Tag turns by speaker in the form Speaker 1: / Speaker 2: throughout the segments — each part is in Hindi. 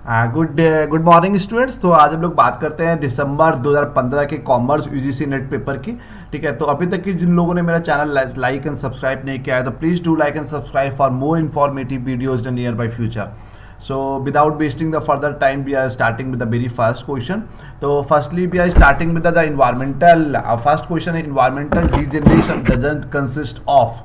Speaker 1: Good morning students. तो आज हम लोग बात करते हैं दिसंबर 2015 के कॉमर्स यूजीसी नेट पेपर की। ठीक है, तो अभी तक की जिन लोगों ने मेरा चैनल लाइक एंड सब्सक्राइब नहीं किया है तो please do like and subscribe for more informative videos in near by future. So without wasting the further time, we are starting with the very first question. So firstly, we are starting with the environmental. First question है environmental degeneration doesn't consist of.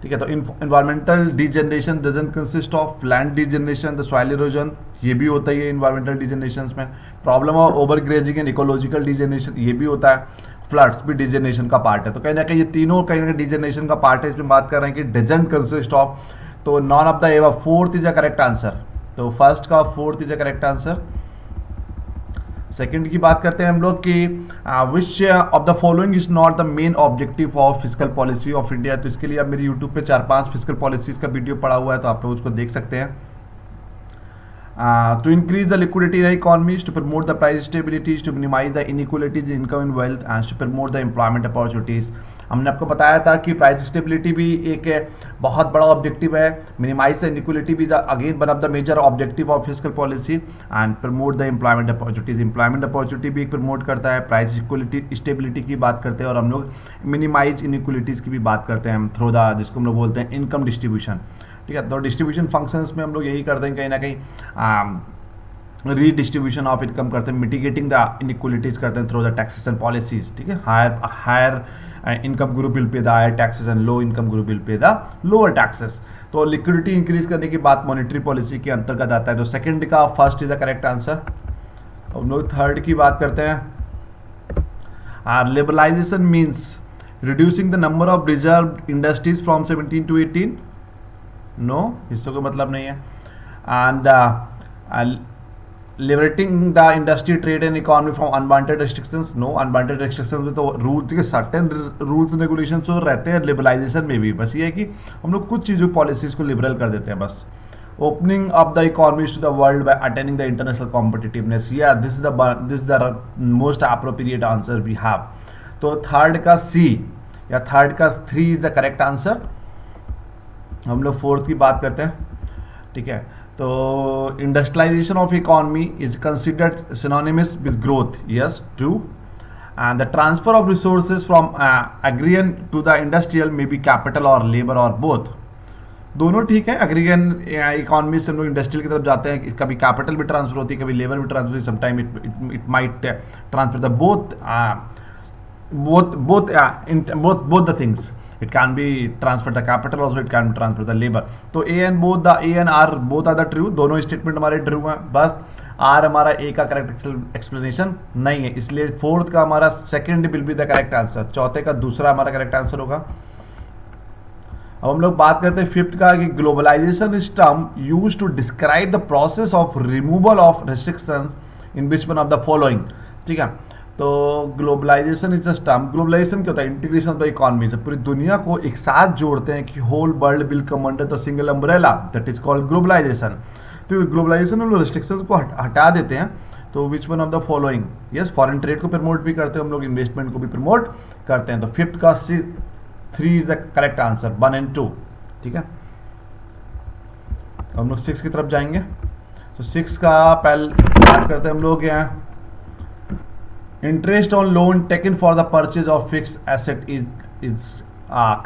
Speaker 1: ठीक है, तो environmental degeneration doesn't consist of land degeneration, the soil erosion, ये भी होता है environmental degenerations में। Problem of over grazing and ecological degeneration, ये भी होता है। फ्लड्स भी डिजेनरेशन का पार्ट है। तो कहीं ना कहीं ये तीनों कहीं ना कहीं डिजेनरेशन का पार्ट है। इसमें बात कर रहे हैं कि डजंट कंसिस्ट ऑफ, तो none of the above, fourth is the correct answer. तो फर्स्ट का fourth is the correct answer. Second की बात करते हैं हम लोग कि विच of the following is not the main objective of physical policy of India. तो इसके लिए अब मेरी यूट्यूब पे 4-5 फिजिकल पॉलिसीज का वीडियो पड़ा हुआ है, तो आप लोग उसको देख सकते हैं। To increase the liquidity in the economies, to promote the price stabilities, to minimize the inequalities in income and wealth, and to promote the employment opportunities। हमने आपको बताया था कि प्राइस स्टेबिलिटी भी एक बहुत बड़ा ऑब्जेक्टिव है। मिनिमाइज द इनइक्वलिटी भी again one of the major objective of physical policy, and promote the employment opportunities. Employment opportunity भी एक प्रमोट करता है। प्राइस इक्वलिटी स्टेबिलिटी की बात करते हैं, और हम लोग मिनिमाइज इनइक्वलिटीज की भी बात करते हैं थ्रू द, जिसको हम लोग बोलते हैं इनकम डिस्ट्रीब्यूशन। ठीक है, तो डिस्ट्रीब्यूशन फंक्शंस में हम लोग यही करते हैं, कहीं ना कहीं रीडिस्ट्रीब्यूशन ऑफ इनकम करते हैं, मिटिगेटिंग द इनइक्वलिटीज करते हैं थ्रू द टैक्सेशन पॉलिसीज। ठीक है, higher income group will pay the higher taxes and low income group will pay the lower taxes. तो लिक्विडिटी इंक्रीज करने की बात मॉनेटरी पॉलिसी के अंतर्गत आता है। तो सेकंड का first is the correct answer. हम लोग थर्ड की बात करते हैं। Liberalisation means reducing the number of reserve industries from 17 to 18। No, इससे कोई मतलब नहीं है। And liberating the industry trade and economy from unwanted restrictions. No, unwanted restrictions में तो रूल्स के सर्टेन रूल्स रेगुलेशन तो रहते हैं लिबरलाइजेशन में भी। बस ये है कि हम लोग कुछ चीज़ों पॉलिसीज को लिबरल कर देते हैं बस। Opening up the economies to the world by attaining the international competitiveness. या this is the most appropriate answer we have. तो थर्ड का सी या थर्ड का 3 इज द करेक्ट आंसर। हम लोग फोर्थ की बात करते हैं। ठीक है, तो industrialisation of economy is considered synonymous with growth. Yes, true. And the transfer of resources from agrarian to the industrial may be capital और लेबर और बोथ। दोनों ठीक है। एग्रीगन इकोनॉमी से हम लोग इंडस्ट्रियल की तरफ जाते हैं, कभी कैपिटल भी ट्रांसफर होती है, कभी लेबर भी ट्रांसफर होती है। Sometime it might transfer the both the things. It can be transfer the capital also, it can transfer the labor. तो A and R both are the true। दोनों स्टेटमेंट हमारे ट्रू हैं। बस R हमारा A का करेक्ट एक्सप्लेनेशन नहीं है, इसलिए फोर्थ का हमारा second will be the correct answer. चौथे का दूसरा हमारा करेक्ट आंसर होगा। अब हम लोग बात करते हैं फिफ्थ का कि globalisation is term used to describe the process of removal of restrictions in which one of the following. ठीक है, तो globalisation is just term. Globalisation क्या होता है? Integration of the economy. जब पूरी दुनिया को एक साथ जोड़ते हैं कि whole world will come under the single umbrella, that is called globalisation. तो ग्लोबलाइजेशन में लोग रेस्ट्रिक्शन को हटा देते हैं। तो which one of the following? Yes, foreign trade को प्रमोट भी करते हैं हम लोग, इन्वेस्टमेंट को भी प्रमोट करते हैं। तो फिफ्थ का 3 is the correct answer, 1 and 2। ठीक है, हम लोग 6 की तरफ जाएंगे। तो 6 का पहले बात करते हैं हम लोग यहाँ। Interest on loan taken for the purchase of fix asset is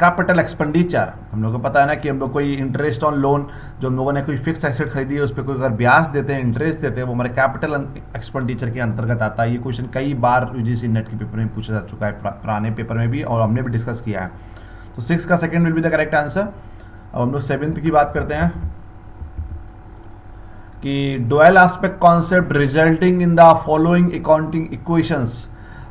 Speaker 1: capital expenditure. हम लोग को पता है ना कि हम लोग कोई इंटरेस्ट ऑन लोन, जो हम लोगों ने कोई फिक्स एसेट खरीदी है उस पर कोई अगर ब्याज देते हैं, इंटरेस्ट देते हैं, वो हमारे कैपिटल एक्सपेंडिचर के अंतर्गत आता है। ये क्वेश्चन कई बार यूजीसी नेट के पेपर में पूछा जा चुका है, पुराने पेपर में भी, और हमने भी डिस्कस किया है। तो 6 का second will be the correct answer. अब हम लोग 7th की बात करते हैं कि dual aspect concept resulting in the following accounting equations.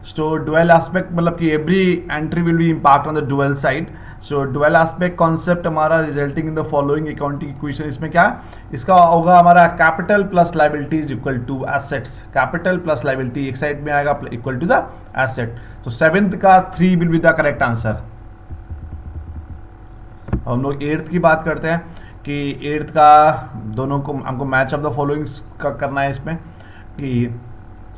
Speaker 1: So dual aspect मतलब कि every entry will be impact on the dual side. So dual aspect concept हमारा resulting in the following accounting equation, इसमें क्या इसका होगा हमारा capital plus liability is equal to assets. Capital plus liability एक साइड में आएगा इक्वल टू द एसेट। तो 7th का 3 will be the correct answer. हम लोग 8th की बात करते हैं कि 8th का दोनों को हमको मैच ऑफ द फॉलोइंग्स का करना है इसमें कि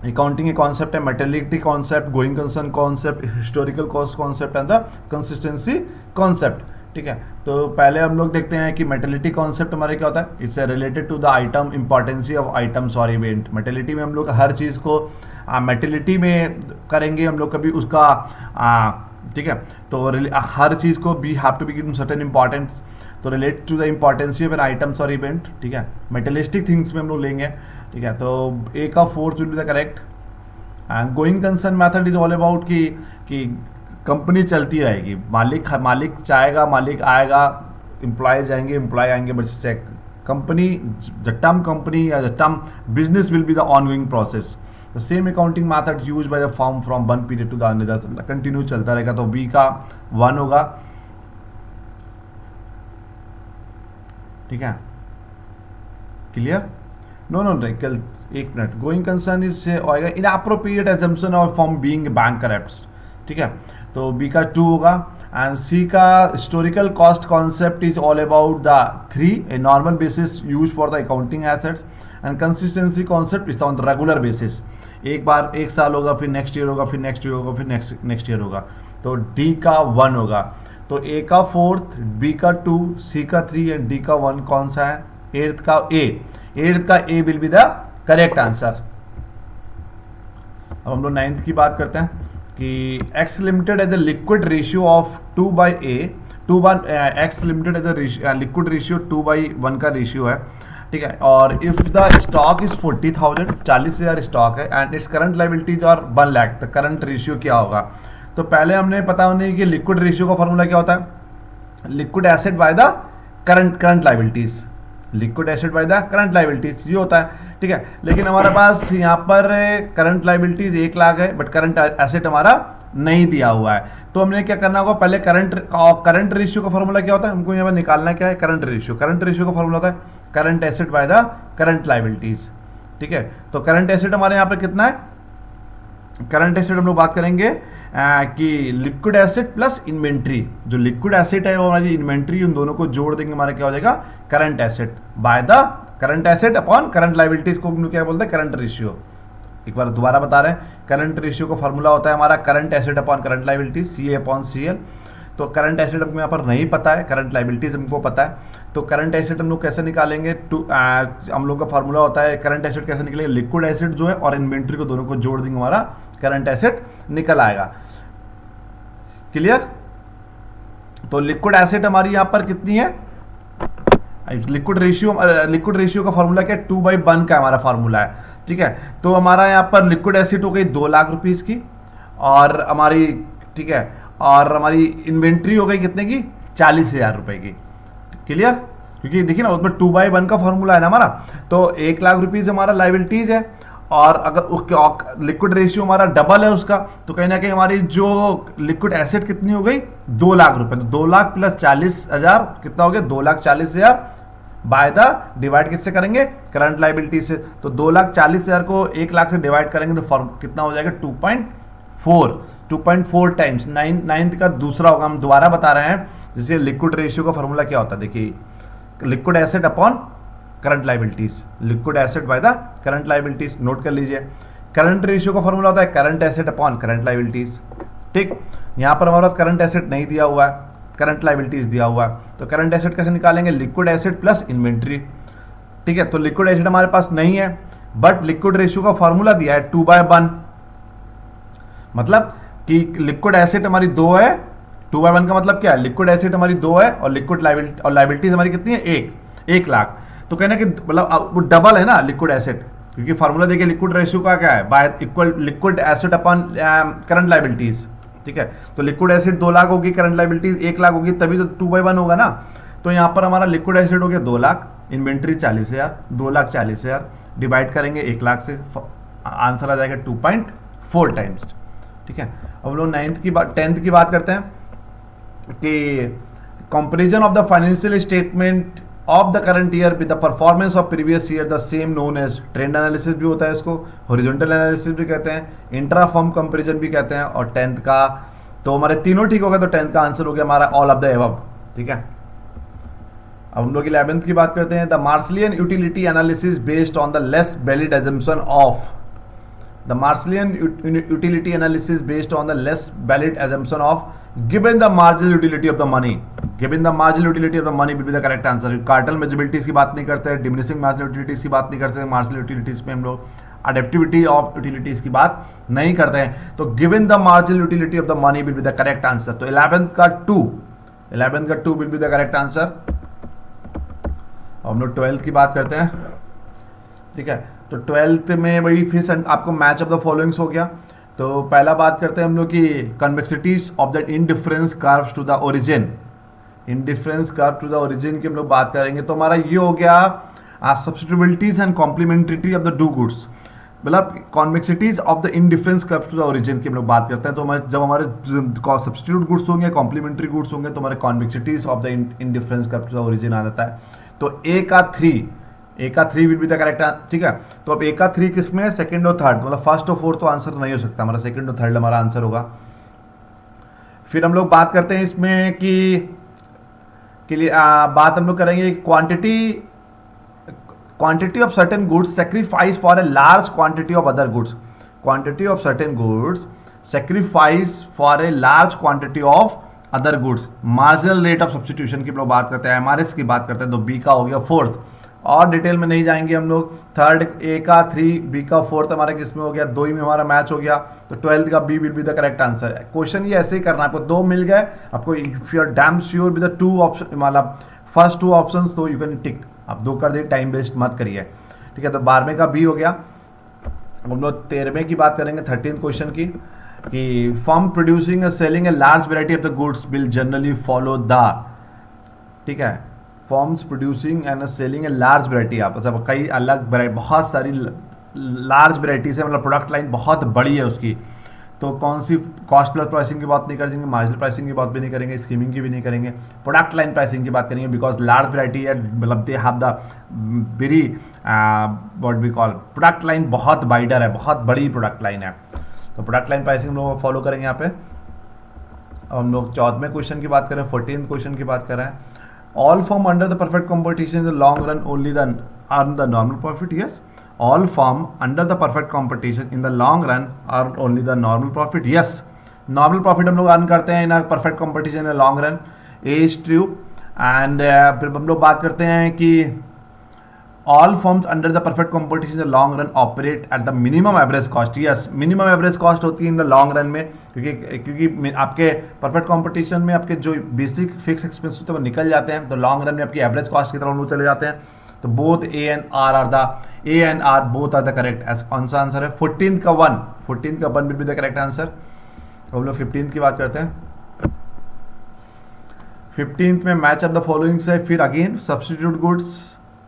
Speaker 1: अकाउंटिंग के कॉन्सेप्ट है materiality concept, going concern concept, historical cost concept and the consistency concept. ठीक है। तो पहले हम लोग देखते हैं कि मेटेलिटी कॉन्सेप्ट हमारे क्या होता है, it's related to the item, importancy of items और इवेंट। मेटेलिटी में हम लोग हर चीज़ को मेटेलिटी में करेंगे हम लोग कभी उसका ठीक है। तो हर चीज़ को we have to be given certain importance, तो relate to the importancy of an items और इवेंट, ठीक है। मेटेलिस्टिक थिंग्स में हम लोग लेंगे, ठीक है। तो ए का fourth will be the correct. And going concern method is all about कि कंपनी चलती रहेगी, मालिक चाहेगा, मालिक आएगा, एम्प्लॉय जाएंगे, एम्प्लॉय आएंगे, but company the term company या the term business will be the ongoing process. The same accounting method use by the firm from one period to the another, continue चलता रहेगा। तो बी का 1 होगा, ठीक है। क्लियर? नो कल एक मिनट। गोइंग कंसर्न इज होगा inappropriate assumption of form being bank corrupts, ठीक है। तो बी का 2 होगा। एंड सी का historical cost concept is all about the 3 a normal basis use for the accounting assets, and consistency concept is on the regular basis. एक बार एक साल होगा, फिर नेक्स्ट ईयर होगा, फिर नेक्स्ट ईयर होगा, फिर नेक्स्ट ईयर होगा। तो डी का 1 होगा। तो ए का 4th, बी का 2, सी का 3 एंड डी का 1 कौन सा है? 8th का A will be the correct answer. अब हम लोग 9th की बात करते हैं कि X limited as a liquid ratio of 2/A, X limited as a liquid ratio 2/1 का रेशियो है, ठीक है। और if the stock is 40,000, 40,000 stock है, एंड इट्स करंट लाइबिलिटीज और 1 लाख, तो करंट रेशियो क्या होगा? तो पहले हमने पता होने कि लिक्विड रेशियो का फॉर्मूला क्या होता है, liquid asset by the current liabilities, liquid asset by the current liabilities ये होता है, ठीक है। लेकिन हमारे पास यहाँ पर करंट लाइबिलिटीज 1 लाख है, बट करंट एसेट हमारा नहीं दिया हुआ है। तो हमने क्या करना होगा, पहले करंट रेशियो का फॉर्मूला क्या होता है, हमको यहाँ पर निकालना क्या है, करंट रेशियो का फॉर्मूला होता है current asset by the current liabilities, ठीक है। तो करंट एसेट हमारे यहाँ पर कितना है, करंट एसेट हम लोग बात करेंगे कि लिक्विड एसेट प्लस इन्वेंट्री, जो लिक्विड एसेट है वो हमारी इन्वेंट्री, उन दोनों को जोड़ देंगे, हमारा क्या हो जाएगा, current asset by the current asset upon current liabilities को क्या बोलते हैं, करंट रेशियो। एक बार दोबारा बता रहे हैं, करंट रेशियो का फॉर्मूला होता है हमारा current asset upon current liabilities, C upon C L. तो करंट एसेट हमको यहाँ पर नहीं पता है, करंट लाइबिलिटीज हमको पता है। तो करंट एसेट हम लोग कैसे निकालेंगे, हम लोग का फॉर्मूला होता है करंट एसेट कैसे निकलेगा, लिक्विड एसेट जो है और इन्वेंट्री को दोनों को जोड़ देंगे, हमारा करंट एसेट निकल आएगा। क्लियर? तो लिक्विड एसेट हमारी यहाँ पर कितनी है, लिक्विड रेशियो का फॉर्मूला क्या है, 2/1 का हमारा फॉर्मूला है, ठीक है। तो हमारा यहाँ पर लिक्विड एसेट हो गई 2 लाख रुपीस की, और हमारी, ठीक है, और हमारी इन्वेंट्री हो गई कितने की, 40,000 रुपए की। क्लियर? क्योंकि देखिए ना उसमें 2/1 का फॉर्मूला है ना हमारा, तो 1 लाख रुपीज हमारा लाइबिलिटीज है, और अगर लिक्विड रेशियो हमारा डबल है उसका, तो कहीं ना कहीं हमारी जो लिक्विड एसेट कितनी हो गई, 2 लाख रुपए। तो 2 लाख प्लस 40,000 कितना हो गया, 2,40,000 बाय द डिवाइड किससे करेंगे, करंट लाइबिलिटी से। तो 2,40,000 को 1 लाख से डिवाइड करेंगे तो फॉर्म कितना हो जाएगा, 2.4 टाइम्स। 9th का दूसरा होगा, हम दोबारा बता रहे हैं। जैसे लिक्विड रेशियो का फॉर्मूला क्या होता है, देखिए liquid asset upon current liabilities, liquid asset by the current liabilities, note कर लीजिए। करंट रेशियो का फॉर्मूला होता है current asset upon current liabilities, ठीक। यहाँ पर हमारे पास करंट एसेट नहीं दिया हुआ है, करंट लाइबिलिटीज दिया हुआ है, तो करंट एसेट कैसे निकालेंगे, लिक्विड एसेट प्लस इन्वेंट्री, ठीक है। तो लिक्विड एसेट हमारे पास नहीं है, बट लिक्विड रेशियो का फॉर्मूला दिया है 2/1, मतलब कि लिक्विड एसेट हमारी 2 है, 2/1 का मतलब क्या है, लिक्विड एसेट हमारी 2 है और लिक्विड लाइबिलिटीज हमारी कितनी है, 1 लाख। तो कहना कि मतलब वो डबल है ना लिक्विड एसेट, क्योंकि फॉर्मूला देखिए लिक्विड रेशियो का क्या है, by equal liquid asset upon current liabilities, ठीक है। तो लिक्विड एसेट 2 लाख होगी, करंट लाइबिलिटीज 1 लाख होगी, तभी तो 2/1 होगा ना। तो यहाँ पर हमारा लिक्विड एसेट हो गया 2 लाख, इन्वेंट्री 40,000, 2,40,000 डिवाइड करेंगे 1 लाख से, आंसर आ जाएगा 2.4 टाइम्स, ठीक है। अब लोग 10th की बात करते हैं कि comparison of the financial statement of the current year with the performance of previous year, the same known as trend analysis भी होता है इसको, हॉरिजॉन्टल एनालिसिस भी कहते हैं, इंट्रा फर्म कंपैरिजन भी कहते हैं। और 10th का तो हमारे तीनों ठीक हो गए, तो 10th का आंसर हो गया हमारा ऑल ऑफ द एबव, ठीक है। अब हम लोग 11th की बात करते हैं, the Marshallian utility analysis based on the less valid assumption of the Marshallian utility analysis based on the less valid assumption of given the marginal utility of the money, given the marginal utility of the money will be the correct answer. Cardinal measurabilities की बात नहीं करते हैं, डिमिनिशिंग मार्जिनल यूटिलिटीज की बात नहीं करते हैं, मार्जिनल यूटिलिटीज में हम लोग अडेप्टिविटी ऑफ यूटिलिटीज की बात नहीं करते हैं. तो given the marginal utility of the money will be the correct answer. तो 11th का 2 will be the correct answer. हम लोग 12th की बात करते हैं. ठीक है, तो 12th में वही फिर आपको मैच ऑफ द फॉलोइंग्स हो गया. तो पहला बात करते हैं हम लोग की convexities of the indifference curves to the origin. Indifference curve to the origin की हम लोग बात करेंगे. तो हमारा ये हो गया substitutabilities and complementarity of the two goods, मतलब convexities of the indifference curve to the origin की हम लोग बात करते हैं. तो जब हमारे सब्स्टिट्यूट गुड्स होंगे, कॉम्प्लीमेंट्री गुड्स होंगे, तो हमारे convexities of the indifference curve to the origin आ जाता है. तो ए का 3 विल बी द करेक्ट. ठीक है, तो अब ए का 3 किसमें है? सेकंड और थर्ड, मतलब फर्स्ट और फोर्थ तो आंसर नहीं हो सकता हमारा, सेकंड और थर्ड हमारा आंसर होगा. फिर हम लोग बात करते हैं इसमें कि बात हम लोग करेंगे quantity of certain goods sacrifice for a large quantity of other goods. Quantity of certain goods sacrifice for a large quantity of other goods. Marginal rate of substitution की हम लोग बात करते हैं, एमआरएस की बात करते हैं. तो बी का हो गया 4th, और डिटेल में नहीं जाएंगे हम लोग. थर्ड ए का 3, बी का 4th हमारा किसमें हो गया? 2 ही में हमारा मैच हो गया. तो 12th का B will be the correct answer. Question ये ऐसे ही करना है, आपको 2 मिल गए, आपको if you are damn sure with the 2 option, मतलब फर्स्ट 2 ऑप्शंस, तो यू कैन टिक. आप 2 कर दिए, टाइम वेस्ट मत करिए. ठीक है, तो 12वें का बी हो गया. हम लोग 13वें की बात करेंगे, 13th क्वेश्चन की, कि firm producing and selling a large variety of the goods will generally follow the. ठीक है, forms producing and selling a large variety. आप मतलब कई अलग वेराइटी, बहुत सारी लार्ज वेराइटीज है, मतलब प्रोडक्ट लाइन बहुत बड़ी है उसकी. तो कौन सी कॉस्ट प्लस प्राइसिंग की बात नहीं करेंगे, मार्जिनल प्राइसिंग की बात भी नहीं करेंगे, स्कीमिंग की भी नहीं करेंगे, प्रोडक्ट लाइन प्राइसिंग की बात करेंगे. बिकॉज लार्ज वेराइटी है, मतलब they have the very what we call, product line बहुत वाइडर है, बहुत बड़ी प्रोडक्ट लाइन है. तो प्रोडक्ट लाइन प्राइसिंग हम लोग फॉलो करेंगे यहाँ पे. हम लोग 14वें क्वेश्चन की बात करें, 14th क्वेश्चन की बात कर रहे हैं. All firm under the perfect competition in the long run only earn the normal profit. Yes, all firm under the perfect competition in the long run earn only the normal profit. Yes, normal profit हम लोग earn करते हैं in a perfect competition in the long run. A is true. And फिर हम लोग बात करते हैं कि all firms under the perfect competition in the long run operate at the minimum average cost. Yes, minimum average cost होती है in the long run में, क्योंकि आपके perfect competition में आपके जो बेसिक फिक्स एक्सपेंस होते हैं वो निकल जाते हैं. तो लॉन्ग रन में आपकी एवरेज कॉस्ट की तरफ हम लोग चले जाते हैं. तो both A and R both are the correct. कौन सा आंसर है? 14th का 1 will be the correct answer. हम लोग 15th की बात करते हैं. 15th में मैच ऑफ द फॉलोइंग्स है. फिर again substitute goods,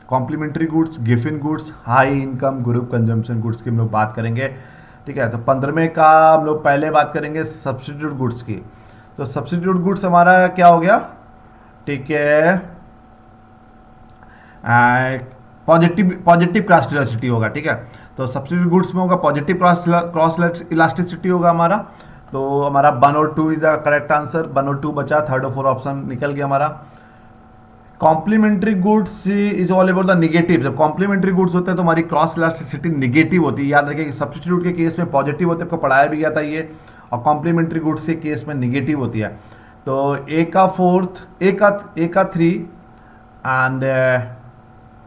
Speaker 1: complementary goods, Giffen goods, high income group consumption goods की हम लोग बात करेंगे. ठीक है, तो 15वें का हम लोग पहले बात करेंगे सब्स्टिट्यूट गुड्स की. तो सब्स्टिट्यूट गुड्स हमारा क्या हो गया? ठीक है, पॉजिटिव क्रॉस इलास्टिसिटी होगा. ठीक है, तो सब्स्टिट्यूट गुड्स में होगा पॉजिटिव क्रॉस इलास्टिसिटी होगा हमारा. तो हमारा 1 और 2 इज द करेक्ट आंसर. 1 और 2 बचा, 3rd और 4th ऑप्शन निकल गया हमारा. Complementary goods is all about the negative. जब कॉम्प्लीमेंट्री गुड्स होते हैं तो हमारी क्रॉस इलास्टिसिटी निगेटिव होती है. याद रखिए कि सब्स्टिट्यूट के केस में पॉजिटिव होते हैं, आपको पढ़ाया भी गया था ये, और कॉम्प्लीमेंट्री गुड्स के केस में निगेटिव होती है. तो ए का 3 एंड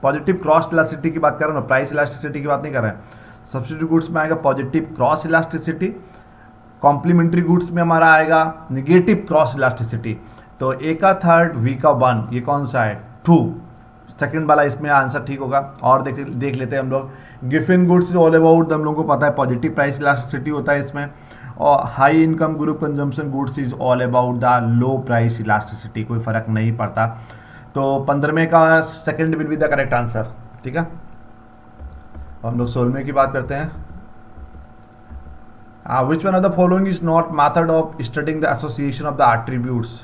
Speaker 1: पॉजिटिव क्रॉस इलास्टिसिटी की बात कर रहे हैं, प्राइस इलास्टिसिटी की बात नहीं कर रहे हैं. सब्स्टिट्यूट गुड्स में आएगा positive cross elasticity, complementary goods में हमारा आएगा निगेटिव क्रॉस इलास्टिसिटी. तो ए का 3rd, बी का 1, ये कौन सा है? 2. सेकंड वाला इसमें आंसर ठीक होगा. और देख लेते हैं हम लोग. Giffen goods is all about, हम लोगों को पता है पॉजिटिव प्राइस इलास्टिसिटी होता है इसमें. और high income group consumption goods is all about the low price elasticity, कोई फर्क नहीं पड़ता. तो 15वें का second will be the correct answer. ठीक है, हम लोग 16वें की बात करते हैं. विच one of the following is not method of studying the association of the attributes.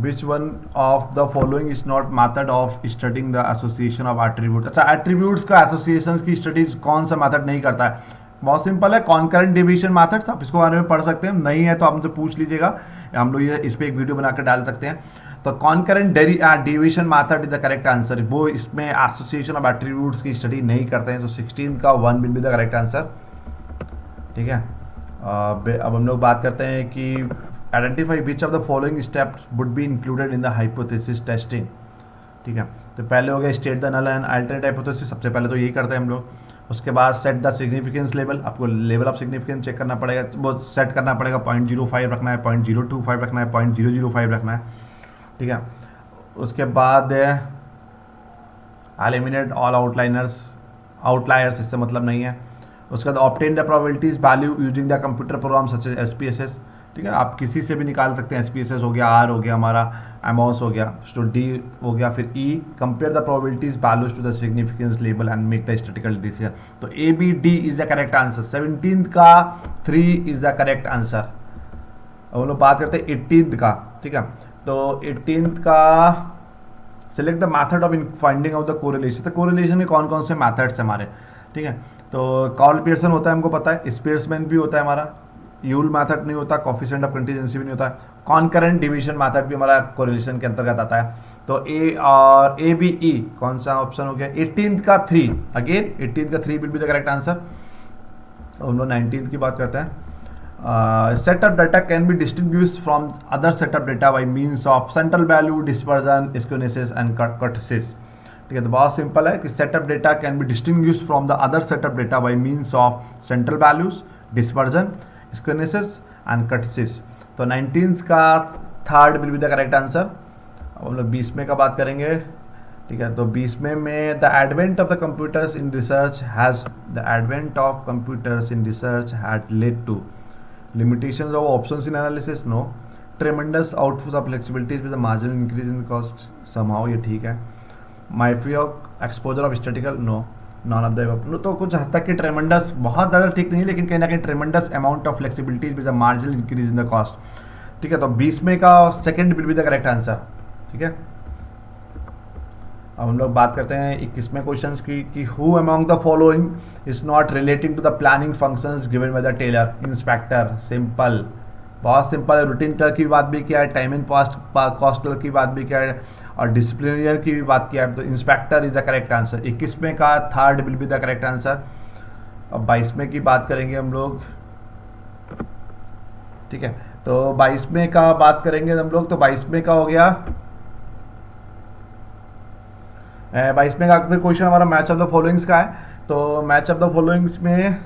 Speaker 1: Which one of the following is not method of studying the association of attributes. अच्छा, attributes का associations की studies कौन सा method नहीं करता है? बहुत सिंपल है, concurrent division methods. आप इसको बारे में पढ़ सकते हैं, नहीं है तो आप मुझसे पूछ लीजिएगा, हम लोग ये इस पर एक वीडियो बनाकर डाल सकते हैं. तो concurrent division method is the correct answer. वो इसमें association of attributes की study नहीं करते हैं. तो 16 का 1 will be the correct answer. ठीक है। अब हम लोग बात करते हैं कि identify which of the following steps would be included in the hypothesis testing. ठीक है, तो पहले हो गया state the null and alternate hypothesis, सबसे पहले तो यही करते हैं हम लोग। उसके बाद सेट द सिग्निफिकेंस लेवल, आपको लेवल ऑफ सिग्निफिकेंस चेक करना पड़ेगा, वो सेट करना पड़ेगा, 0.05 रखना है, 0.025 रखना है, 0.005 रखना है। ठीक है, उसके बाद एलिमिनेट ऑल आउटलायर्स, इससे मतलब नहीं है। उसके बाद obtain the probabilities value using the computer program such as SPSS। ठीक है, आप किसी से भी निकाल सकते हैं, SPSS हो गया, R हो गया, हमारा अमाउंस हो गया, तो D हो गया, फिर E compare the probabilities values to the significance level and make the statistical decision. तो ABD is the correct answer. 17th का 3 इज द करेक्ट आंसर। अब हम लोग बात करते हैं 18th का। ठीक है, तो 18th का select the method of finding out the correlation. तो कोरिलेशन के कौन कौन से मैथड्स हैं हमारे। ठीक है, तो कार्ल पियर्सन होता है, हमको पता है, स्पीयर्समैन भी होता है हमारा, यूल मैथड नहीं होता, कोफिशिएंट ऑफ कंटीजेंसी भी नहीं होता है, कॉन्करेंट डिवीजन मैथड भी हमारा कोरिलेशन के अंतर्गत आता है। तो ए और ABE कौन सा ऑप्शन हो गया। 18th का 3, अगेन 18th का 3 will be the correct answer. हम लोग 19th की बात करते हैं। Set of data can be distinguished from other set of data by means of central value, dispersion, skewnesses and kurtosis. ठीक है, तो बहुत सिंपल है कि set of data can be distinguished from the other set of data by means of central values, dispersion, skewnesses and kurtosis. तो 19th का 3rd will be the correct answer. अब हम लोग 20वें का बात करेंगे। ठीक है, तो 20वें में the advent of the computers in research had led to limitations of options in analysis, no. Tremendous output of flexibilities with a marginal increase in cost, somehow ये ठीक है। Myopia exposure of statistical, no. None of the above, no। तो कुछ हद तक की tremendous बहुत ज़्यादा ठीक नहीं, लेकिन कहीं ना कहीं tremendous amount of flexibilities with a marginal increase in the cost। ठीक है, तो 20वें का 2nd will be the correct answer। ठीक है, अब हम लोग बात करते हैं 21वें क्वेश्चन की कि who among the following is not relating to the planning functions given by the Taylor. Inspector, simple, बहुत सिंपल है। रूटीन क्लर्क की बात भी किया है, टाइम एंड कॉस्ट क्लर्क की बात भी किया है, और डिसिप्लिनरियर की भी बात किया है। तो inspector is the correct answer. 21वें का 3rd will be the correct answer. अब 22वें की बात करेंगे हम लोग। ठीक है, तो 22वें का बात करेंगे हम लोग। तो 22वें का हो गया 22वें का फिर क्वेश्चन हमारा मैच ऑफ द फॉलोइंग्स का है। तो मैच ऑफ द फॉलोइंग्स में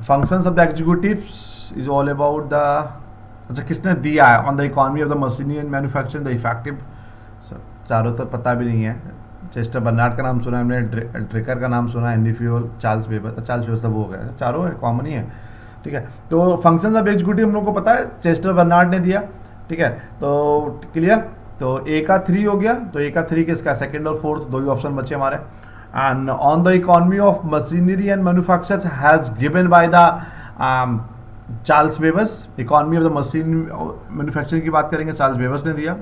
Speaker 1: functions of the executives is all about the, अच्छा किसने दिया है, on the economy of the machinery and manufacturing the effective. चारों तो पता भी नहीं है। चेस्टर बर्नार्ड का नाम सुना है हमने, ड्रेकर का नाम सुना है, हेनरी फ्यूल, चार्ल्स वेबर सब हो गया, चारों कॉमन ही है। ठीक है, तो फंक्शंस ऑफ एग्जीक्यूटिव हम लोग को पता है, चेस्टर बर्नार्ड ने दिया। ठीक है, तो क्लियर। तो A का 3 हो गया, तो A का 3 किसका, 2nd और 4th, दो ही ऑप्शन बचे हमारे। And on the economy of machinery and manufactures has given by the Charles Webers. Economy of the machine manufacturing की बात करेंगे, चार्ल्स वेबर्स ने दिया।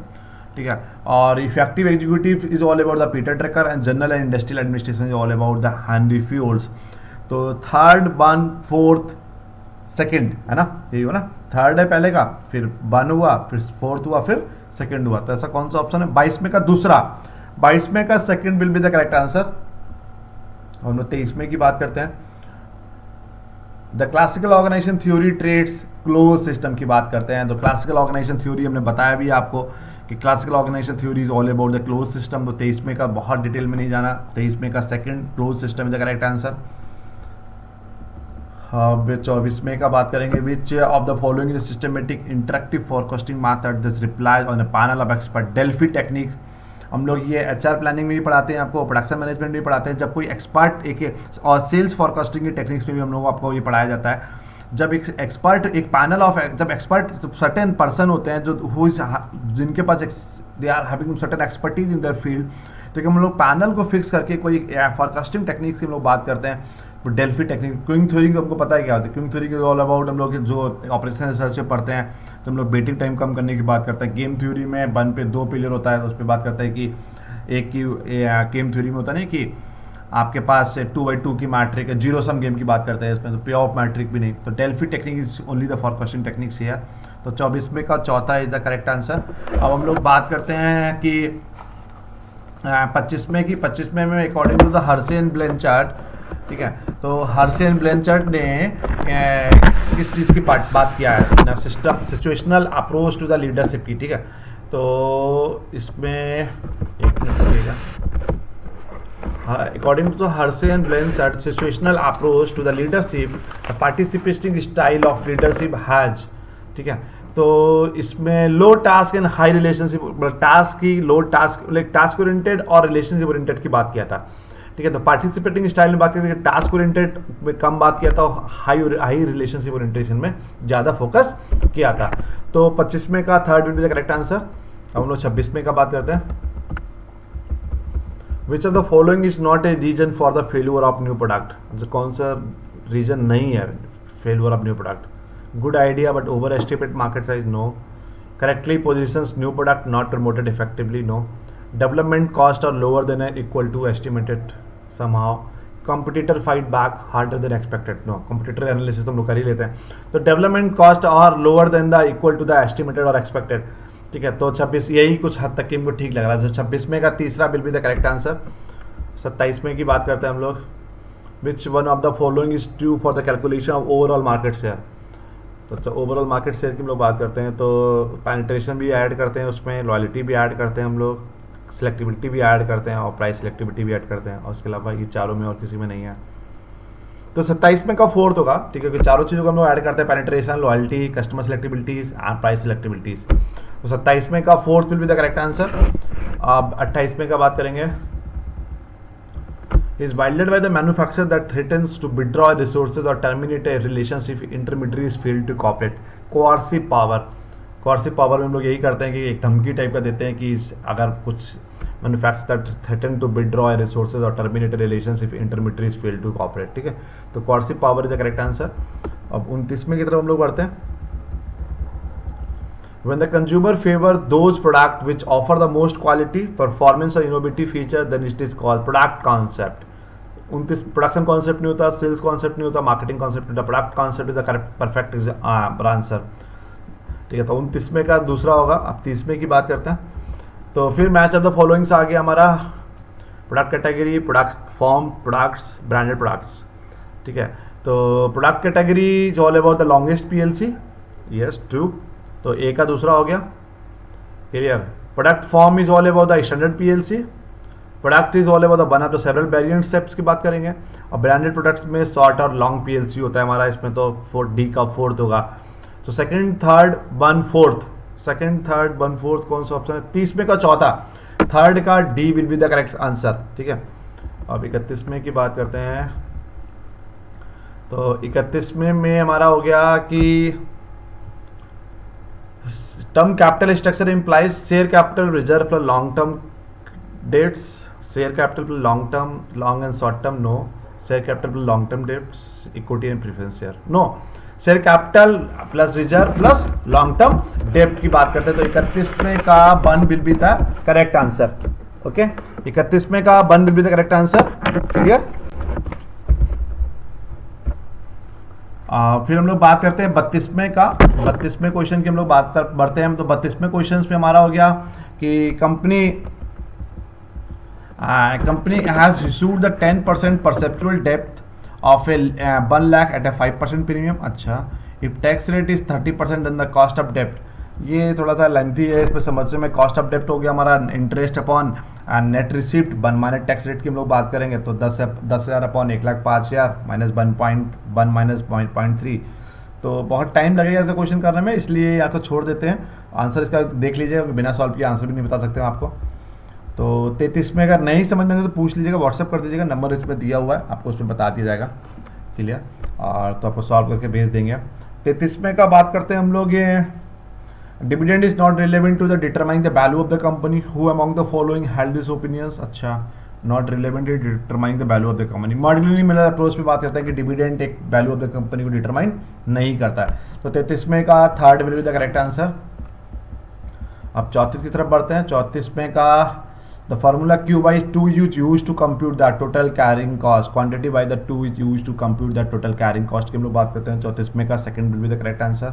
Speaker 1: ठीक है, और effective executive is all about the Peter Drucker and general and industrial administration is all about the Henry fuels. तो 3rd 1 4th 2nd है ना, यही हो ना। 3rd है पहले का, फिर 1 हुआ, फिर 4th हुआ, फिर 2nd हुआ। तो ऐसा कौन सा ऑप्शन है। 22वें का दूसरा, 22वें का 2nd will be the correct answer. हम लोग 23वें की बात करते हैं। The classical organisation theory trades close system की बात करते हैं। तो क्लासिकल ऑर्गेनाइजेशन थ्योरी हमने बताया भी आपको कि classical organisation theory is all about the close system. तो 23वें का बहुत डिटेल में नहीं जाना। 23वें का 2nd close system is the correct answer. 24वें का बात करेंगे, which of the following is systematic interactive forecasting method this replies on a panel of expert. Delphi technique हम लोग ये HR प्लानिंग में भी पढ़ाते हैं आपको, प्रोडक्शन मैनेजमेंट में भी पढ़ाते हैं। जब कोई एक्सपर्ट और सेल्स फोरकास्टिंग की टेक्निक्स में भी हम लोग आपको ये पढ़ाया जाता है। जब एक एक्सपर्ट, एक पैनल ऑफ, जब एक्सपर्ट सर्टेन पर्सन होते हैं जो जिनके पास they are having certain expertise in their field, तो हम लोग पैनल को फिक्स करके कोई फोरकास्टिंग टेक्निक्स की हम लोग बात करते हैं। तो डेल्फी टेक्निक, क्विंग थ्योरी को हमको पता है क्या होता है। क्विंग थ्योरी के ऑल अबाउट हम लोग जो ऑपरेशन रिसर्च में पढ़ते हैं, तो हम लोग वेटिंग टाइम कम करने की बात करते हैं। गेम थ्योरी में 1 पे 2 प्लेयर होता है, तो उस पर बात करते हैं कि एक की गेम थ्योरी में होता नहीं कि आपके पास 2x2 की मैट्रिक है, जीरो सम गेम की बात करते हैं इसमें, तो पे ऑफ मैट्रिक भी नहीं। तो Delphi technique is only the forecasting techniques here. तो 24वें का चौथा इज द करेक्ट आंसर। अब हम लोग बात करते हैं कि 25वें में according to the Hersey and Blanchard. ठीक है, तो हर्षे एंड ब्लेंचर्ड ने किस चीज़ की बात किया है ना, situational approach to the leadership की, ठीक है। तो इसमें एक मिनट लगेगा। According to Hersey and Blanchard, situational approach to the leadership, the participating style of leadership has, ठीक है। तो इसमें low task and high relationship, task की low task like task oriented और रिलेशनशिप ओरिएंटेड की बात किया था, ठीक है। तो पार्टिसिपेटिंग स्टाइल में बात की थी, टास्क ओरिएंटेड में कम बात किया था, हाई रिलेशनशिप ओरिएंटेशन में ज़्यादा फोकस किया था। तो 25वें का third will be the correct answer. अब हम लोग 26वें का बात करते हैं। Which of the following is not a reason for the failure of new product, कौन सा रीजन नहीं है failure of new product? Good idea but over estimate market size, no. Correctly positions new product not promoted effectively, no. Development cost are lower than equal to estimated somehow. Competitor fight back harder than expected, no. Competitor analysis तो हम लोग कर ही लेते हैं। तो development cost are lower than the equal to the estimated और एक्सपेक्टेड, ठीक है। तो 26 यही कुछ हद तक की हमको ठीक लग रहा है। जो 26वें का तीसरा will be the correct answer. 27वें की बात करते हैं हम लोग। Which one of the following is true for the calculation of overall market share. तो ओवरऑल मार्केट शेयर की हम लोग बात करते हैं तो पेनिट्रेशन भी ऐड करते हैं उसमें, लॉयल्टी भी ऐड करते हैं हम लोग, सिलेक्टिविटी भी ऐड करते हैं और प्राइस सिलेक्टिविटी भी ऐड करते हैं, और उसके अलावा ये चारों में और किसी में नहीं है। तो 27वें का फोर्थ होगा, ठीक है, कि चारों चीज़ों को हम लोग ऐड करते हैं, penetration, loyalty, customer selectivities and price selectivities. तो 27वें का fourth will be the correct answer. अब 28वें का बात करेंगे। is violated by the manufacturer that threatens to withdraw resources or terminate a relationship if intermediaries fail to cooperate। coercive power, coercive power में हम लोग यही करते हैं कि एक धमकी टाइप का देते हैं कि अगर कुछ manufacturer that threaten to withdraw resources or terminate a relationship if intermediaries fail to cooperate, ठीक है। तो coercive power is the correct answer। अब 29वें की तरफ हम लोग बढ़ते हैं। When the consumer favor those products which offer the most quality, performance or innovative feature, then it is called product concept। 29 production concept नहीं होता, सेल्स कॉन्सेप्ट नहीं होता, मार्केटिंग कॉन्सेप्ट नहीं होता, product concept is the correct perfect answer, ठीक है। तो 29वें का दूसरा होगा। अब 30वें की बात करते हैं। तो फिर मैच ऑफ द फॉलोइंग्स आ गया हमारा, product category, product form, products, branded products, ठीक है। तो product category is all about the longest PLC, yes true. तो ए का दूसरा हो गया clear. Product form is all about the standard PLC. Product is all about the one of the several variant steps की बात करेंगे। और ब्रांडेड प्रोडक्ट्स में शॉर्ट और लॉन्ग पीएलसी होता है हमारा, इसमें तो 4D का फोर्थ होगा। तो second third one fourth, second third one fourth कौन सा ऑप्शन है? 30वें का चौथा, थर्ड का D will be the correct answer, ठीक है। अब 31वें की बात करते हैं। तो 31वें में हमारा हो गया कि term capital structure implies share capital reserve for long term debts, share capital for long term, long and short term, no. Share capital for long term debts, equity and preference share, no. Share capital plus reserve plus long term डेप्ट की बात करते हैं। तो 31वें का one will be the correct answer, okay. 31वें का one will be the correct answer, clear. फिर हम लोग बात करते हैं 32वें का। 32वें क्वेश्चन की हम लोग बात बढ़ते हैं। तो 32वें क्वेश्चन में हमारा हो गया कि company has issued the 10% perpetual डेप्थ of a 1 lakh at a 5% premium. अच्छा, if tax rate is 30% then the cost of डेप्ट, ये थोड़ा सा लेंथी है, इसमें समझने में। कॉस्ट ऑफ डेप्ट हो गया हमारा interest upon net receipt, 1 minus tax rate की हम लोग बात करेंगे तो 10,000 अपॉन 1,05,000 माइनस 1.1 माइनस 0.3। तो बहुत टाइम लगेगा ऐसा क्वेश्चन करने में, इसलिए यहाँ को छोड़ देते हैं। आंसर इसका देख लीजिए, बिना सॉल्व किए आंसर भी नहीं बता सकते हम आपको। तो 33 अगर नहीं समझ में तो पूछ लीजिएगा, व्हाट्सअप कर दीजिएगा, नंबर इसमें दिया हुआ है, आपको उसमें बता दिया जाएगा, क्लियर। और तो आपको सॉल्व करके भेज देंगे। 33 का बात करते हैं हम लोग। ये dividend is not relevant to the determining the value of the company, who among the following held this opinions. अच्छा, not relevant to determining the value of the company. Modigliani Miller approach में बात करते हैं कि डिविडेंड एक वैल्यू ऑफ द कंपनी को डिटरमाइन नहीं करता है। तो 33 का third will be the correct answer. अब 34 की तरफ बढ़ते हैं। 34 का the formula Q by 2 is used to compute the total carrying cost, quantity by the 2 is used to compute the total carrying cost की हम लोग बात करते हैं। 34 का second will be the correct answer.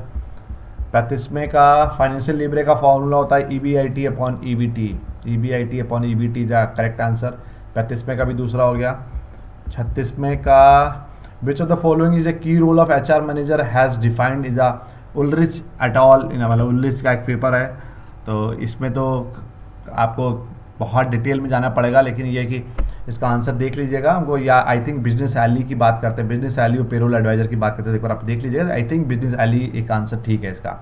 Speaker 1: 35 का फाइनेंशियल लिबरे का फॉर्मूला होता है EBIT upon EBT, EBIT upon EBT the correct answer. 35 का भी दूसरा हो गया। 36 का which of the following is a key role of HR manager has defined is a Ulrich at all in, मतलब उलरिच का एक पेपर है, तो इसमें तो आपको बहुत डिटेल में जाना पड़ेगा, लेकिन ये कि इसका आंसर देख लीजिएगा हमको, या आई थिंक बिजनेस एली की बात करते हैं, बिजनेस एली और पेरोल एडवाइजर की बात करते हैं, एक बार आप देख लीजिएगा, आई थिंक बिजनेस एली एक आंसर ठीक है इसका।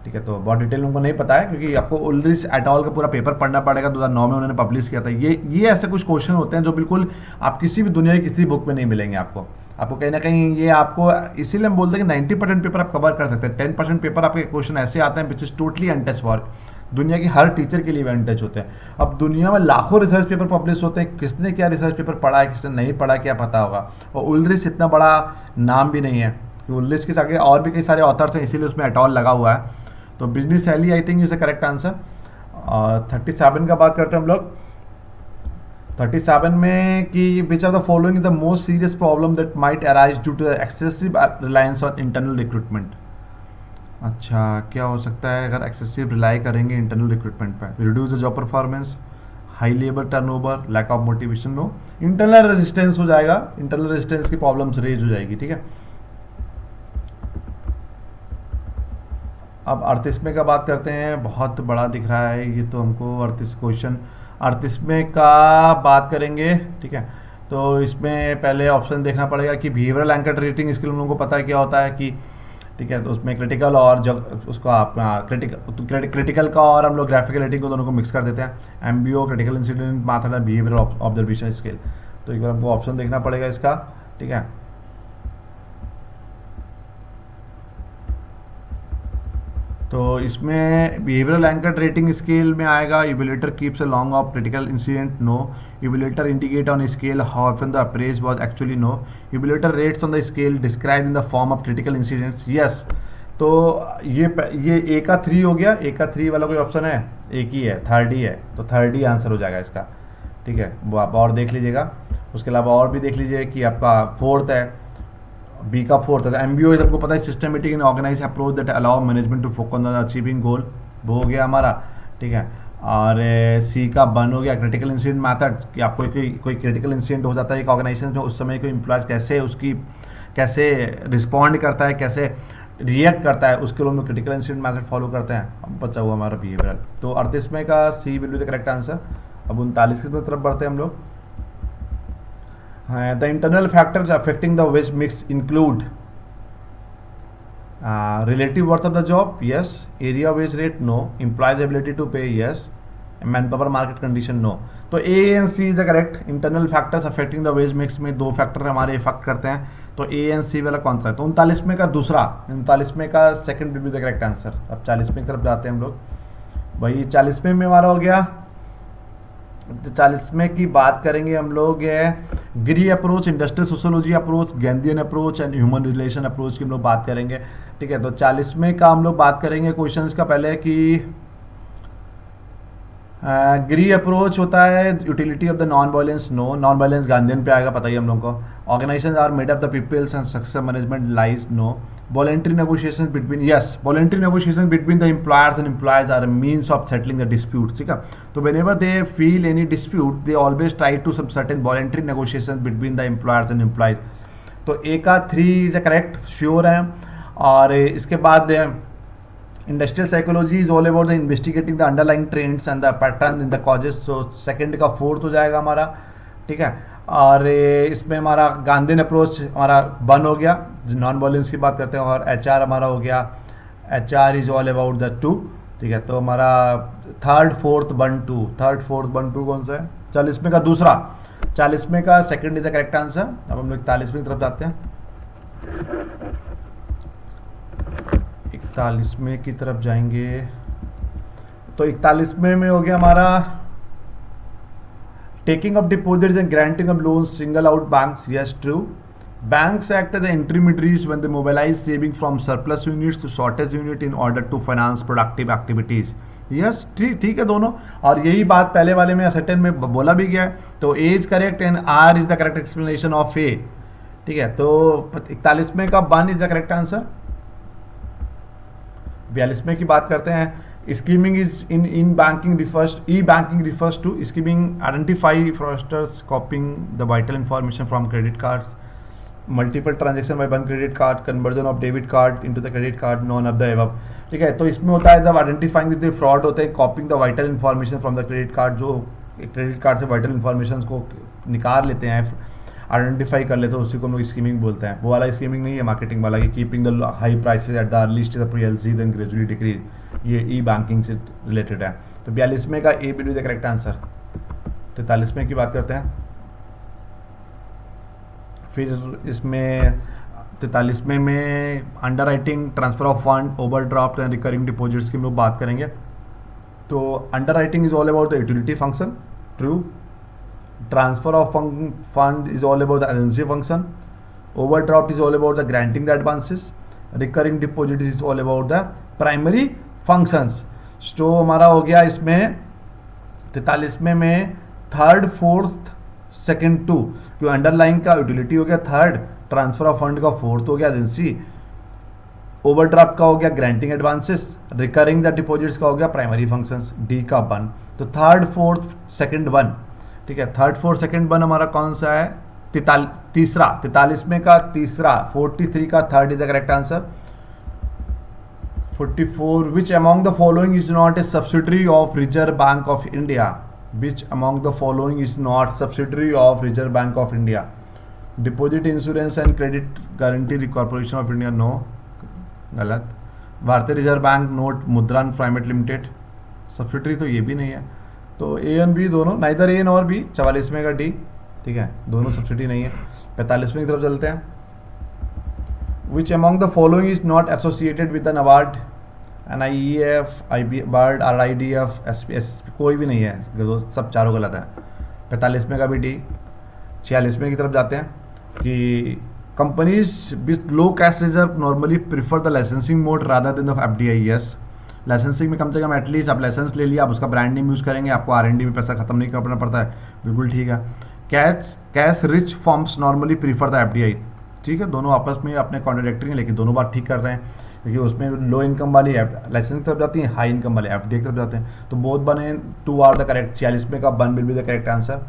Speaker 1: ठीक है, तो बहुत डिटेल हमको नहीं पता है क्योंकि आपको उलरिच एट ऑल का पूरा पेपर पढ़ना पड़ेगा, 2009 में उन्होंने पब्लिश किया था। ये ऐसे कुछ क्वेश्चन होते हैं जो बिल्कुल आप किसी भी दुनिया की किसी बुक में नहीं मिलेंगे आपको कहीं ना कहीं ये आपको, इसीलिए हम बोलते हैं कि 90% पेपर आप कवर कर सकते हैं, 10% पेपर आपके क्वेश्चन ऐसे आते हैं which is totally untouch for दुनिया की हर टीचर के लिए भी अनटच होते हैं। अब दुनिया में लाखों रिसर्च पेपर पब्लिश होते हैं, किसने क्या रिसर्च पेपर पढ़ा है किसने नहीं पढ़ा क्या पता होगा। और उलरिच इतना बड़ा नाम भी नहीं है, उलरिच के आगे और भी कई सारे ऑथर्स हैं, इसीलिए उसमें एटॉल लगा हुआ है। तो business ally I think is the correct answer. 37 का बात करते हैं हम लोग। 37 में कि which are the following is the most serious problem that might arise due to excessive reliance on internal recruitment. अच्छा, क्या हो सकता है अगर एक्सेसिव रिलाई करेंगे इंटरनल रिक्रूटमेंट पर? Reduce the job performance, high labour turnover, lack of motivation. No, internal resistance हो जाएगा, इंटरनल रेजिस्टेंस की प्रॉब्लम्स रेज हो जाएगी। ठीक है, अब 38वें का बात करते हैं, बहुत बड़ा दिख रहा है ये तो हमको। 38वें का बात करेंगे। ठीक है, तो इसमें पहले ऑप्शन देखना पड़ेगा कि बिहेवियरल एंकर रेटिंग स्किल हम लोगों को पता है क्या होता है कि, ठीक है, तो उसमें क्रिटिकल और जब उसको आप क्रिटिकल का और हम लोग ग्राफिकल रेटिंग को दोनों को मिक्स कर देते हैं। एमबीओ क्रिटिकल इंसिडेंट मेथड है, बिहेवियर ऑब्जर्वेशन स्किल। तो एक बार हमको ऑप्शन देखना पड़ेगा इसका। ठीक है, तो इसमें बिहेवियरल एंकर रेटिंग स्केल में आएगा evaluator keeps a long of critical incident, no. Evaluator indicate on scale how often the appraise was actually, no. Evaluator rates on the scale describe in the form of critical incidents, yes. तो ये ए का 3 हो गया, ए का 3 वाला कोई ऑप्शन है? एक ही है, थर्ड ही है, तो थर्ड ही आंसर हो जाएगा इसका। ठीक है, वो आप और देख लीजिएगा, उसके अलावा और भी देख लीजिए कि आपका फोर्थ है, बी का फोर्थ है। एमबीओ सबको पता है, systematic and organize approach that allow management to focus on achieving goal, वो हो गया हमारा। ठीक है, और सी का 1 हो गया, क्रिटिकल इंसिडेंट मैथड, कि आपको कोई क्रिटिकल इंसिडेंट हो जाता है एक ऑर्गेनाइजेशन में, उस समय कोई एम्प्लॉयज कैसे रिस्पॉन्ड करता है, कैसे रिएक्ट करता है, उसके लिए हम लोग क्रिटिकल इंसिडेंट मैथड फॉलो करते हैं। अब बचा हुआ हमारा बिहेवियरल, तो 38वें का C will be the correct answer. अब 39 की तरफ बढ़ते हैं हम लोग। The internal factors affecting the wage mix include relative worth of the job, yes. Area wage rate, no. Employees ability to pay, yes. Manpower market condition, no. तो A and C is the correct. Internal factors affecting the wage mix में 2 फैक्टर हमारे इफेक्ट करते हैं, तो A and C वाला कौन सा है? तो 39वें का दूसरा, 39वें का second will be the correct answer. अब 40वें की तरफ जाते हैं हम लोग। वही 40वें में हमारा हो गया। 40वें की बात करेंगे हम लोग, Giri approach, industrial sociology approach, Gandhian approach and human relation approach की हम लोग बात करेंगे। ठीक है, तो 40वें का हम लोग बात करेंगे क्वेश्चंस का पहले कि गिरी अप्रोच होता है utility of the non violence, no. Non violence Gandhian पे आएगा, पता ही हम लोग को। Organisation are made up the peoples and success management lies, no. voluntary negotiations between, yes, voluntary negotiations between the employers and employees are a means of settling the disputes. ठीक है, तो whenever they feel any dispute they always try to some certain voluntary negotiations between the employers and employees. तो ए का 3 इज करेक्ट, श्योर है। और इसके बाद industrial psychology is all about the investigating the underlying trends and the pattern in the causes, so second का 4th हो जाएगा हमारा। ठीक है, और इसमें हमारा गांधीन अप्रोच हमारा 1 हो गया, नॉन वायलेंस की बात करते हैं। और HR हमारा हो गया, HR is all about the 2। ठीक है, तो हमारा 3rd 4th 1 2, 3rd 4th 1 2 कौन सा है? 40वें का दूसरा, 40वें का second is the correct answer. अब हम लोग 41वें की तरफ जाते हैं। 41वें की तरफ जाएंगे, तो 41वें में हो गया हमारा taking of deposits and granting of loans, single out banks, yes, true. Banks act as the intermediaries when they mobilize saving from surplus units to shortage unit in order to finance productive activities. Yes, ठीक है दोनों, और यही बात पहले वाले में असर्टेन में बोला भी गया है। तो A is correct and R is the correct explanation of A। ठीक है, तो 41वें का 1 इज द करेक्ट आंसर। 42वें की बात करते हैं। Scheming is in banking e-banking refers to scheming identify fraudsters copying the vital information from credit cards, multiple transaction by one credit card, conversion of debit card into the credit card, none of the above. ठीक है, तो इसमें होता है जब आइडेंटिफाइंग द फ्रॉड होते हैं, copying the vital information from the credit card, जो क्रेडिट कार्ड से वाइटल इन्फॉर्मेशन को निकाल लेते हैं, आइडेंटिफाई कर लेते हैं, उसी को हम लोग स्कीमिंग बोलते हैं। वो वाला स्कीमिंग नहीं है मार्केटिंग वाला कि keeping the high prices at the early stage of PLC then gradually decrease, ये ई बैंकिंग से रिलेटेड है। तो 42वें का A will be the correct answer. 43वें की बात करते हैं। फिर इसमें 43वें में underwriting, transfer of fund, overdraft and recurring deposits की हम लोग बात करेंगे। तो underwriting is all about the utility function, true. Transfer of fund is all about the agency function. Overdraft is all about the granting the advances. Recurring deposit is all about the primary functions. तो हमारा हो गया इसमें 43वें में थर्ड, फोर्थ, सेकंड, टू, क्यों अंडरलाइन का यूटिलिटी हो गया थर्ड, ट्रांसफर ऑफ फंड का फोर्थ हो गया एजेंसी, ओवरड्राफ्ट का हो गया granting advances, recurring the deposits का हो गया प्राइमरी फंक्शंस, डी का 1। तो थर्ड, फोर्थ, सेकंड, 1। ठीक है, थर्ड, फोर्थ, सेकंड, 1 हमारा कौन सा है? तीसरा। 43वें का तीसरा, 43 का third is the correct answer. 44, which among the following is not A subsidiary of reserve bank of India? Which among the following is not subsidiary of Reserve Bank of India? Deposit Insurance and Credit Guarantee Corporation of India, no, गलत। भारतीय रिजर्व बैंक नोट मुद्रण प्राइवेट लिमिटेड, सब्सिडरी तो ये भी नहीं है। तो ए एंड बी दोनों, नाइदर ए और बी। 44वें का डी, ठीक है, दोनों सब्सिडी नहीं है। 45वें की तरफ चलते हैं। Which among the following is not associated with an award? NIEF, IB, bird, RIDF, SPS, कोई भी नहीं है, सब चारों गलत है। 45वें का भी डी। 46वें की तरफ जाते हैं कि companies with low cash reserve normally prefer the licensing mode rather than the FDI। Yes, licensing में कम से कम एटलीस्ट आप लाइसेंस ले लिया, आप उसका ब्रांड नेम यूज़ करेंगे, आपको R&D में पैसा खत्म नहीं करना पड़ता है, बिल्कुल ठीक है। Cash rich forms normally prefer the FDI। ठीक है, दोनों आपस में अपने कॉन्ट्रडिक्टरी हैं, लेकिन दोनों बात ठीक कर रहे हैं, क्योंकि उसमें लो इनकम वाली लाइसेंस की तरफ जाती है, हाई इनकम वाले FDI की तरफ जाते हैं। तो बोथ बने, 2 आर द करेक्ट। 46वें का 1 will be the correct answer.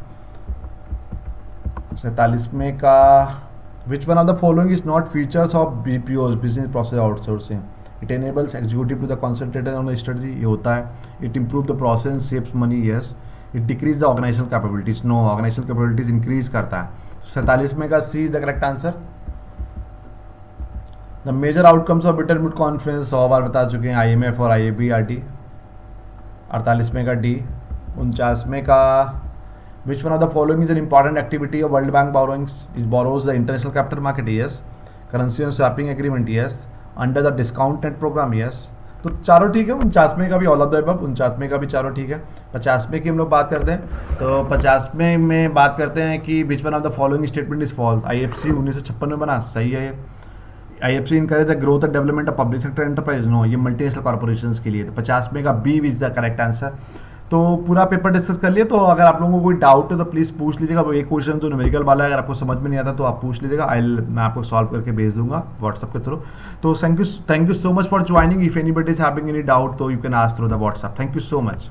Speaker 1: 47वें का which one of the following is not features of BPOs, business process outsourcing? It enables executive to the concentrated on the strategy, ये होता है। It improve the process, saves money, yes. It decrease the organizational capabilities, no, organizational capabilities increase करता है। 47वें का C the correct answer. The major outcomes of बिटरमिट कॉन्फ्रेंस 100 बार बता चुके हैं, IMF और IAB-RT। 48वें का डी। 49वें का which one of the following is an important activity of World Bank borrowings? Is borrows the international capital market, yes. Currency on swapping agreement, yes. Under the discount net programme, yes. तो चारों ठीक है। 49वें का भी ऑल ऑफ द अबव, 49वें का भी चारों ठीक है। 50वें की हम लोग बात करते हैं, तो 50वें में बात करते हैं कि which one of the following statement is false? IFC 1956 में बना, सही है। IFC encourage the growth and development of public sector enterprise, no, ये मल्टीनेशनल कॉर्पोरेशंस के लिए। तो 50वें का B is the correct answer. तो पूरा पेपर डिस्कस कर लिए। तो अगर आप लोगों को कोई डाउट है तो प्लीज़ पूछ लीजिएगा। वो एक क्वेश्चन जो न्यूमेरिकल वाला है, अगर आपको समझ में नहीं आता तो आप पूछ लीजिएगा, मैं आपको सॉल्व करके भेज दूंगा व्हाट्सअप के थ्रू। तो thank you so much for joining. If anybody is having any doubt तो you can ask through the WhatsApp. Thank you so much.